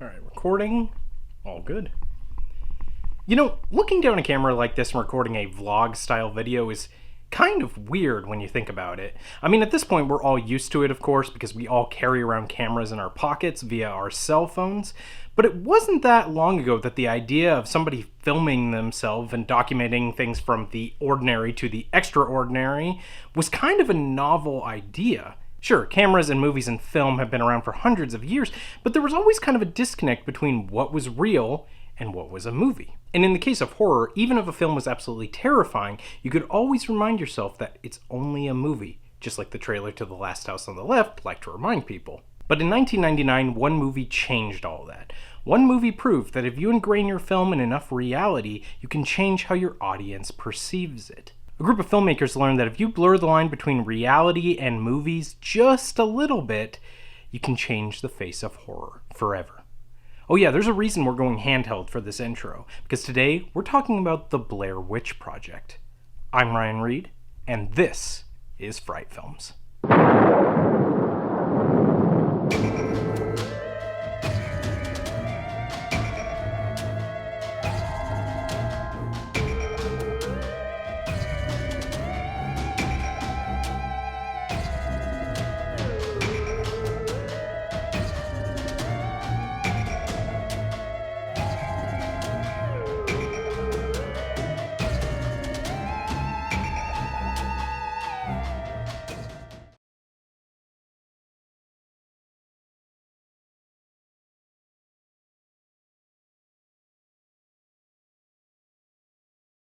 Alright, recording. All good. You know, looking down a camera like this and recording a vlog-style video is kind of weird when you think about it. I mean, at this point, we're all used to it, of course, because we all carry around cameras in our pockets via our cell phones. But it wasn't that long ago that the idea of somebody filming themselves and documenting things from the ordinary to the extraordinary was kind of a novel idea. Sure, cameras and movies and film have been around for hundreds of years, but there was always kind of a disconnect between what was real and what was a movie. And in the case of horror, even if a film was absolutely terrifying, you could always remind yourself that it's only a movie, just like the trailer to The Last House on the Left liked to remind people. But in 1999, one movie changed all that. One movie proved that if you ingrain your film in enough reality, you can change how your audience perceives it. A group of filmmakers learned that if you blur the line between reality and movies just a little bit, you can change the face of horror forever. Oh yeah, there's a reason we're going handheld for this intro, because today we're talking about the Blair Witch Project. I'm Ryan Reed, and this is Fright Films.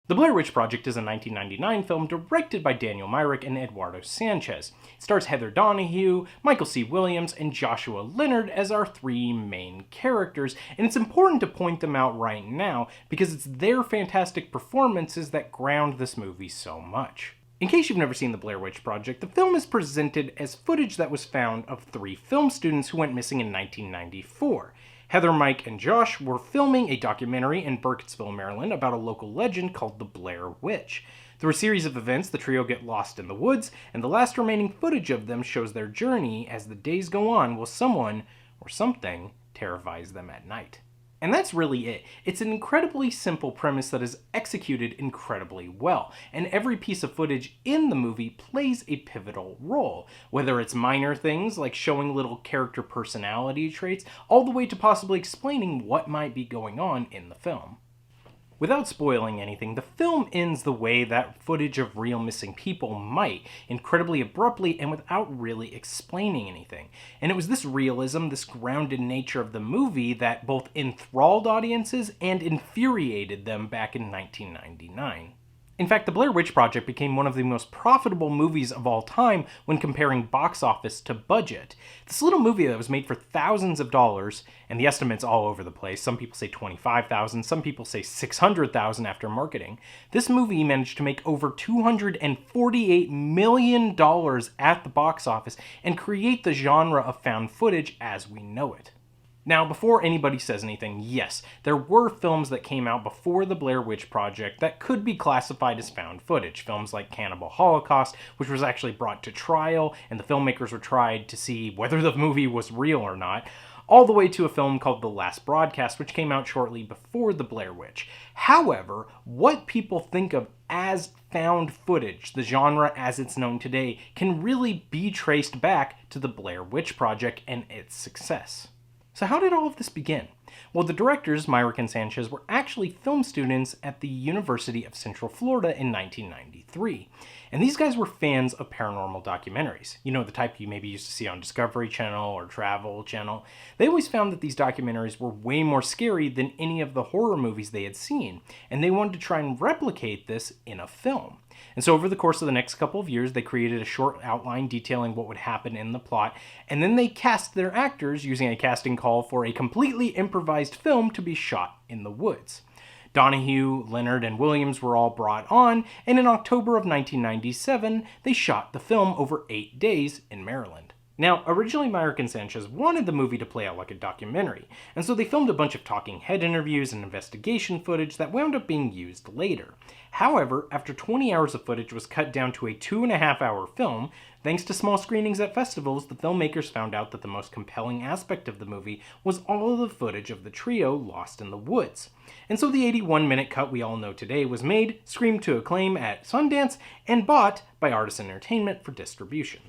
The Blair Witch Project is a 1999 film directed by Daniel Myrick and Eduardo Sanchez. It stars Heather Donahue, Michael C. Williams, and Joshua Leonard as our three main characters, and it's important to point them out right now because it's their fantastic performances that ground this movie so much. In case you've never seen The Blair Witch Project, the film is presented as footage that was found of three film students who went missing in 1994. Heather, Mike, and Josh were filming a documentary in Burkittsville, Maryland about a local legend called the Blair Witch. Through a series of events, the trio get lost in the woods, and the last remaining footage of them shows their journey as the days go on while someone, or something, terrifies them at night. And that's really it. It's an incredibly simple premise that is executed incredibly well, and every piece of footage in the movie plays a pivotal role, whether it's minor things like showing little character personality traits, all the way to possibly explaining what might be going on in the film. Without spoiling anything, the film ends the way that footage of real missing people might, incredibly abruptly and without really explaining anything. And it was this realism, this grounded nature of the movie that both enthralled audiences and infuriated them back in 1999. In fact, The Blair Witch Project became one of the most profitable movies of all time when comparing box office to budget. This little movie that was made for thousands of dollars, and the estimates all over the place, some people say $25,000, some people say $600,000 after marketing, this movie managed to make over $248 million at the box office and create the genre of found footage as we know it. Now, before anybody says anything, yes, there were films that came out before the Blair Witch Project that could be classified as found footage. Films like Cannibal Holocaust, which was actually brought to trial, and the filmmakers were tried to see whether the movie was real or not, all the way to a film called The Last Broadcast, which came out shortly before the Blair Witch. However, what people think of as found footage, the genre as it's known today, can really be traced back to the Blair Witch Project and its success. So how did all of this begin? Well, the directors, Myrick and Sanchez, were actually film students at the University of Central Florida in 1993. And these guys were fans of paranormal documentaries. You know, the type you maybe used to see on Discovery Channel or Travel Channel. They always found that these documentaries were way more scary than any of the horror movies they had seen. And they wanted to try and replicate this in a film. And so over the course of the next couple of years, they created a short outline detailing what would happen in the plot, and then they cast their actors using a casting call for a completely improvised film to be shot in the woods. Donahue, Leonard, and Williams were all brought on, and in October of 1997, they shot the film over 8 days in Maryland. Now, originally Myrick and Sanchez wanted the movie to play out like a documentary, and so they filmed a bunch of talking head interviews and investigation footage that wound up being used later. However, after 20 hours of footage was cut down to a 2.5-hour film, thanks to small screenings at festivals, the filmmakers found out that the most compelling aspect of the movie was all of the footage of the trio lost in the woods. And so the 81-minute cut we all know today was made, screamed to acclaim at Sundance, and bought by Artisan Entertainment for distribution.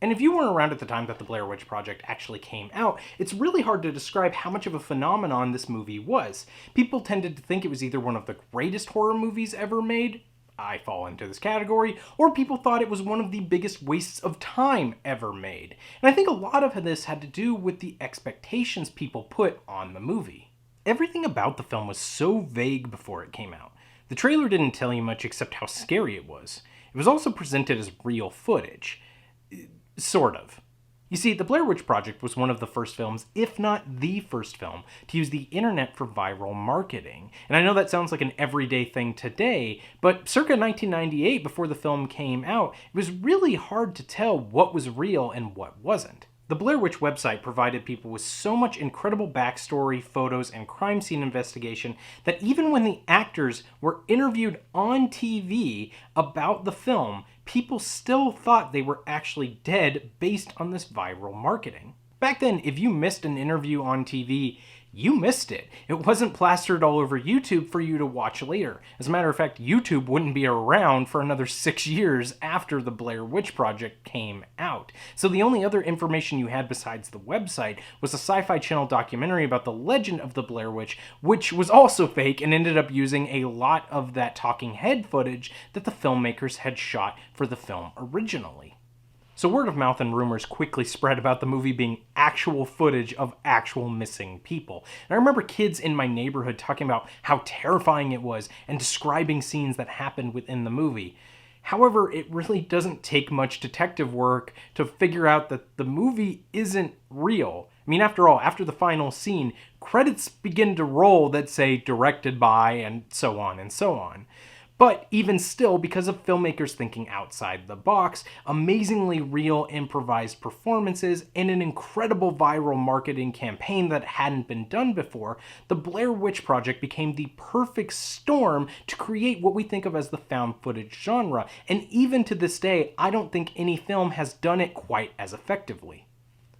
And if you weren't around at the time that the Blair Witch Project actually came out, it's really hard to describe how much of a phenomenon this movie was. People tended to think it was either one of the greatest horror movies ever made, I fall into this category, or people thought it was one of the biggest wastes of time ever made. And I think a lot of this had to do with the expectations people put on the movie. Everything about the film was so vague before it came out. The trailer didn't tell you much except how scary it was. It was also presented as real footage. Sort of. You see, the Blair Witch Project was one of the first films, if not the first film, to use the internet for viral marketing. And I know that sounds like an everyday thing today, but circa 1998, before the film came out, it was really hard to tell what was real and what wasn't. The Blair Witch website provided people with so much incredible backstory, photos, and crime scene investigation that even when the actors were interviewed on TV about the film, people still thought they were actually dead based on this viral marketing. Back then, if you missed an interview on TV, you missed it. It wasn't plastered all over YouTube for you to watch later. As a matter of fact, YouTube wouldn't be around for another 6 years after the Blair Witch Project came out. So the only other information you had besides the website was a Sci-Fi Channel documentary about the legend of the Blair Witch, which was also fake and ended up using a lot of that talking head footage that the filmmakers had shot for the film originally. So word of mouth and rumors quickly spread about the movie being actual footage of actual missing people. And I remember kids in my neighborhood talking about how terrifying it was and describing scenes that happened within the movie. However, it really doesn't take much detective work to figure out that the movie isn't real. I mean, after all, after the final scene, credits begin to roll that say directed by and so on and so on. But even still, because of filmmakers thinking outside the box, amazingly real improvised performances, and an incredible viral marketing campaign that hadn't been done before, the Blair Witch Project became the perfect storm to create what we think of as the found footage genre. And even to this day, I don't think any film has done it quite as effectively.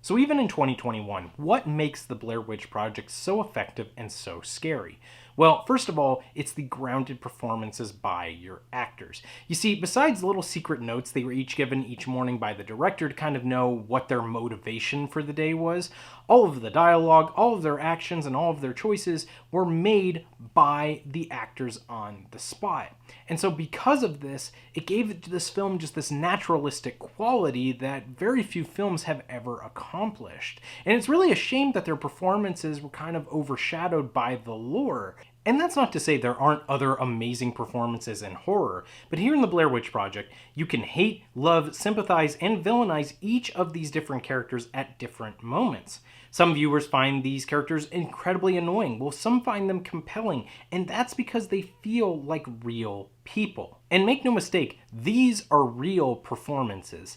So even in 2021, what makes the Blair Witch Project so effective and so scary? Well, first of all, it's the grounded performances by your actors. You see, besides little secret notes they were each given each morning by the director to kind of know what their motivation for the day was, all of the dialogue, all of their actions, and all of their choices were made by the actors on the spot. And so because of this, it gave this film just this naturalistic quality that very few films have ever accomplished. And it's really a shame that their performances were kind of overshadowed by the lore. And that's not to say there aren't other amazing performances in horror, but here in the Blair Witch Project, you can hate, love, sympathize, and villainize each of these different characters at different moments. Some viewers find these characters incredibly annoying, while some find them compelling, and that's because they feel like real people. And make no mistake, these are real performances.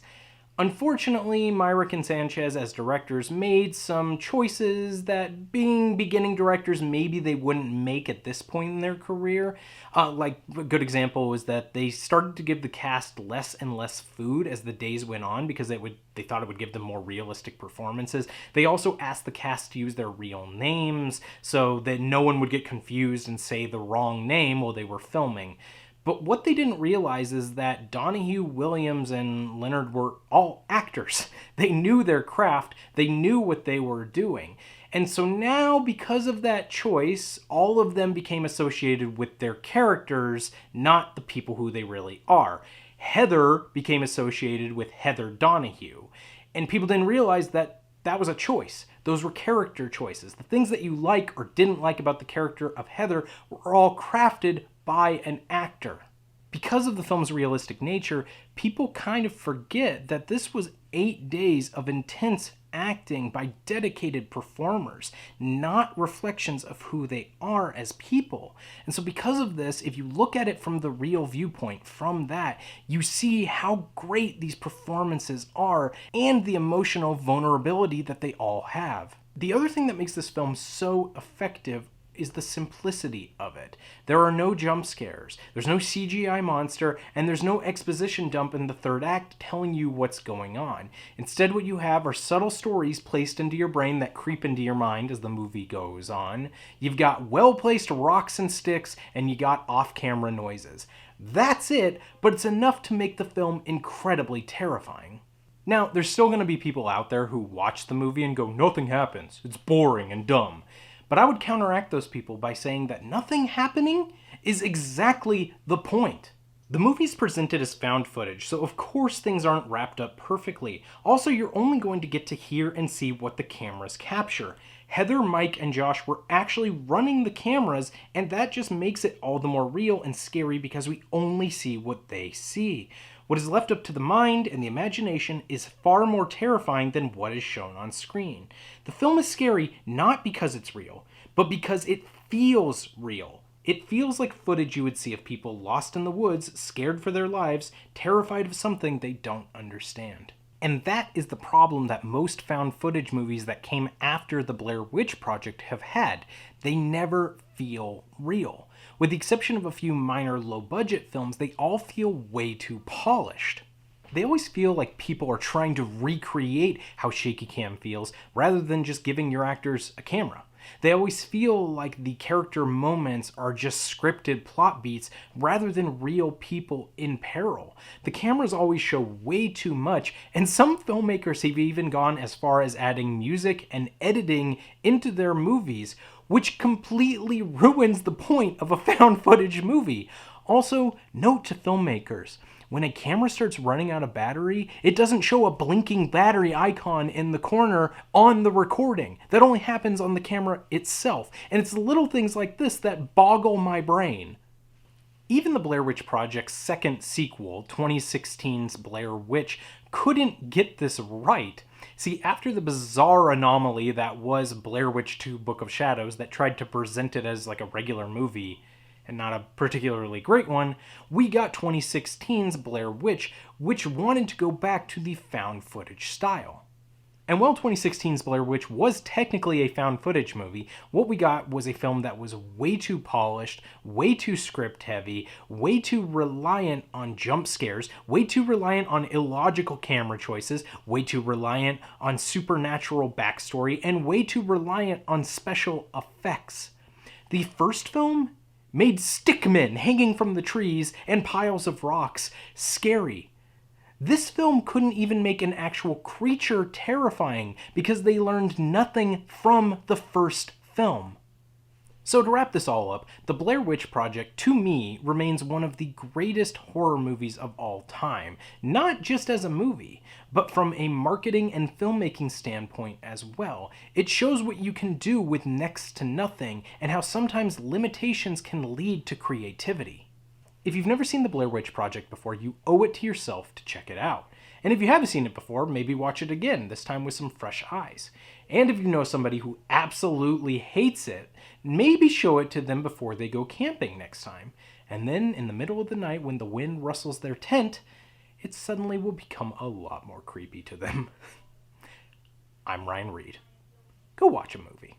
Unfortunately, Myrick and Sanchez as directors made some choices that, being beginning directors, maybe they wouldn't make at this point in their career. Like, a good example was that they started to give the cast less and less food as the days went on because they thought it would give them more realistic performances. They also asked the cast to use their real names so that no one would get confused and say the wrong name while they were filming. But what they didn't realize is that Donahue, Williams, and Leonard were all actors. They knew their craft, they knew what they were doing. And so now, because of that choice, all of them became associated with their characters, not the people who they really are. Heather became associated with Heather Donahue. And people didn't realize that that was a choice. Those were character choices. The things that you like or didn't like about the character of Heather were all crafted by an actor. Because of the film's realistic nature, people kind of forget that this was 8 days of intense acting by dedicated performers, not reflections of who they are as people. And so because of this, if you look at it from the real viewpoint, from that, you see how great these performances are and the emotional vulnerability that they all have. The other thing that makes this film so effective is the simplicity of it. There are no jump scares, there's no CGI monster, and there's no exposition dump in the third act telling you what's going on. Instead, what you have are subtle stories placed into your brain that creep into your mind as the movie goes on. You've got well-placed rocks and sticks, and you got off-camera noises. That's it, but it's enough to make the film incredibly terrifying. Now, there's still going to be people out there who watch the movie and go, nothing happens, it's boring and dumb. But I would counteract those people by saying that nothing happening is exactly the point. The movie's presented as found footage, so of course things aren't wrapped up perfectly. Also, you're only going to get to hear and see what the cameras capture. Heather, Mike, and Josh were actually running the cameras, and that just makes it all the more real and scary because we only see what they see. What is left up to the mind and the imagination is far more terrifying than what is shown on screen. The film is scary not because it's real, but because it feels real. It feels like footage you would see of people lost in the woods, scared for their lives, terrified of something they don't understand. And that is the problem that most found footage movies that came after the Blair Witch Project have had. They never feel real. With the exception of a few minor low-budget films, they all feel way too polished. They always feel like people are trying to recreate how shaky cam feels rather than just giving your actors a camera. They always feel like the character moments are just scripted plot beats rather than real people in peril. The cameras always show way too much, and some filmmakers have even gone as far as adding music and editing into their movies, which completely ruins the point of a found footage movie. Also, note to filmmakers, when a camera starts running out of battery, it doesn't show a blinking battery icon in the corner on the recording. That only happens on the camera itself. And it's little things like this that boggle my brain. Even the Blair Witch Project's second sequel, 2016's Blair Witch, couldn't get this right. See, after the bizarre anomaly that was Blair Witch 2 Book of Shadows that tried to present it as like a regular movie, and not a particularly great one, we got 2016's Blair Witch, which wanted to go back to the found footage style. And while 2016's Blair Witch was technically a found footage movie, what we got was a film that was way too polished, way too script heavy, way too reliant on jump scares, way too reliant on illogical camera choices, way too reliant on supernatural backstory, and way too reliant on special effects. The first film made stickmen hanging from the trees and piles of rocks scary. This film couldn't even make an actual creature terrifying because they learned nothing from the first film. So to wrap this all up, The Blair Witch Project, to me, remains one of the greatest horror movies of all time. Not just as a movie, but from a marketing and filmmaking standpoint as well. It shows what you can do with next to nothing, and how sometimes limitations can lead to creativity. If you've never seen The Blair Witch Project before, you owe it to yourself to check it out. And if you haven't seen it before, maybe watch it again, this time with some fresh eyes. And if you know somebody who absolutely hates it, maybe show it to them before they go camping next time. And then, in the middle of the night when the wind rustles their tent, it suddenly will become a lot more creepy to them. I'm Ryan Reed. Go watch a movie.